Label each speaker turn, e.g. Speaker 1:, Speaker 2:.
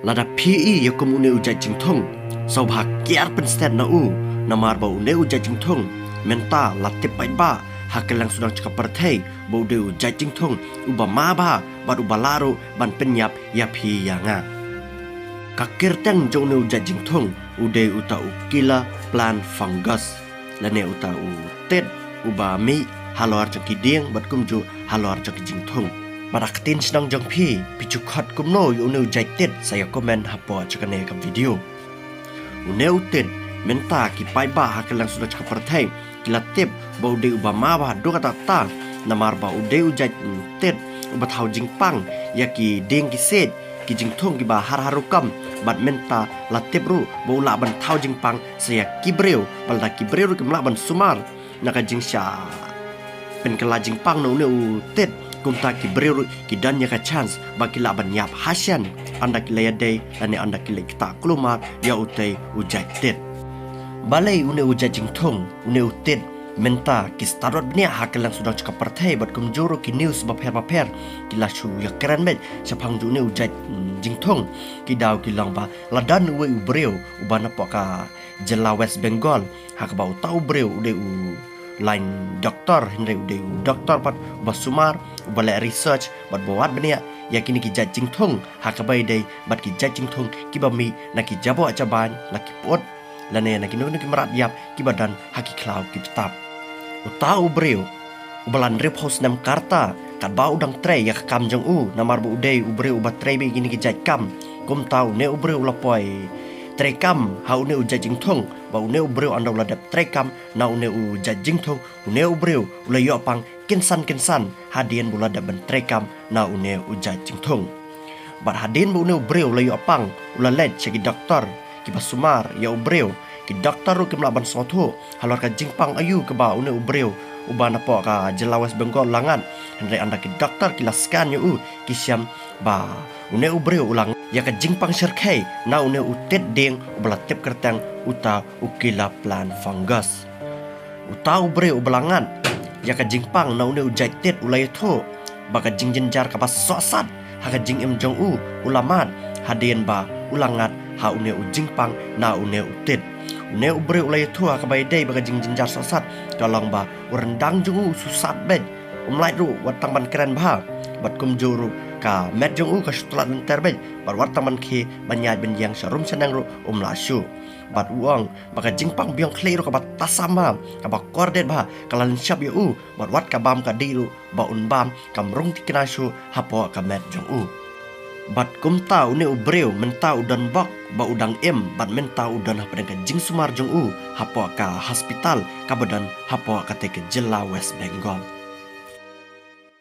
Speaker 1: Lada PE yakum une ujai jingthong saubha kiar penstead na u namar ba une ujai jingthong menta latip pai ba hakelang sudang cakap perthai bau de ujai jingthong uba ma ba bad uba laro ban penyap ya phi yanga kakir tang jong ne ujai jingthong ude uta ukila plant fungus lane uta u tet uba mi halor jaki dieng bat kumju halor jaki jingthong Barak tin senang jang pi picu khat kumno yu ne ujai tet saya komen hapo cakane kam video une utet menta ki pai ba hakelang sudah cakap perthai kila tip bau de uba ma ba do kata ta namar ba ude ujai tet uba thau jingpang ya ki deng ki set ki jingthong ki ba har harukam bat menta la tip ru bau la ban thau jingpang saya kibreu balda kibreu ki mla ban sumar naka jingsha pen kala jingpang no ne u tet kumta ki breu ki danya ka chance bagi laban yap hasian anda ki layade ane anda ki lekta kluma ya utai ujai tet balai une ujai jingthong une utet menta ki starot bnia hakelang sudah cakap perthai bat kumjoro ki news baper ki la chu ya keren bet sapang june ujai jingthong ki daw ki lang ba ladan we breu ubana poka jela West Bengal hakba utau breu ude u line doktor hindai ude doktor pat basumar balai research bat bawat benia yakini ki jajing thong hakabai dei bat ki jajing thong ki bami na ki jabo acaban la ki pot lane na ki no ki marat yap ki badan haki klau ki tap utau breu ubalan rep house nam karta kat bau dang tre yak kam jong u namar bu ude ubreu ubat tre be gini ki jaj kam kum tau ne ubreu lapoi trekam hau ne ujajing thong ba ne ubreu andau ladap trekam na ne ujajing thong ne ubreu ula yo pang kinsan hadien bula da ben trekam na ne ujajing thong bar hadien bu ne ubreu ula yo pang ula led segi doktor ki basumar ya ubreu ki doktor ru ki mlaban sotho halor ka jingpang ayu ke ba ne ubreu ubana po ka jelawas Bengal langan hendai anda ki doktor ki laskan yu ki siam ba une ubreu ulang ya ka jingpang serkai na une utet deng ubala tep kertang uta ukila plant fungus uta ubreu ubalangan ya ka jingpang na une ujai tet ulai tho baka jingjenjar ka pas sosat ha ka jing em jong u ulamat hadien ba ulangat ha une ujingpang na une utet une ubreu ulai tho ka bai dei baka jingjenjar sosat tolong ba urendang jung u susat bed umlai ru watang ban keren ba bat kumjuru ka met jong u ka stulat terbej bar wartaman khi banyai benyang sarum senang ru umlashu bat uang baka jingpang biong klei ru ka bat tasama ka ba kordet ba kalan syap yu bat wat ka bam ka diru ba unbam kamrung tikinashu hapo ka met jong u bat kumta une ubreu menta udan bak ba udang em bat menta udan hapada ka jing sumar jong u hapo ka hospital ka badan hapo ka te ke jela West Bengal